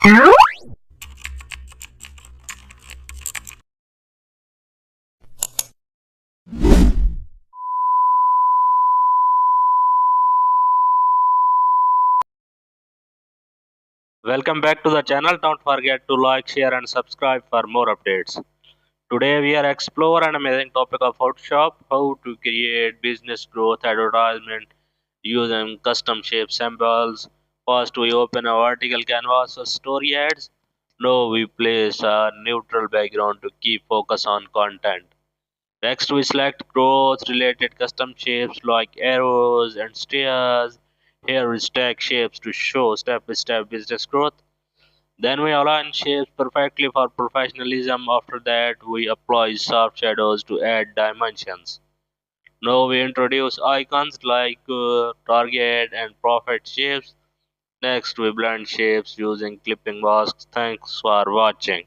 Welcome back to the channel. Don't forget to like, share and subscribe for more updates. Today we are explore an amazing topic of Photoshop, how to create business growth advertisement using custom shape symbols. First we open a vertical canvas for story ads. Now we place a neutral background to keep focus on content. Next we select growth related custom shapes like arrows and stairs. Here we stack shapes to show step-by-step business growth. Then we align shapes perfectly for professionalism. After that, we apply soft shadows to add dimensions. Now we introduce icons like target and profit shapes. Next, we blend shapes using clipping masks. Thanks for watching.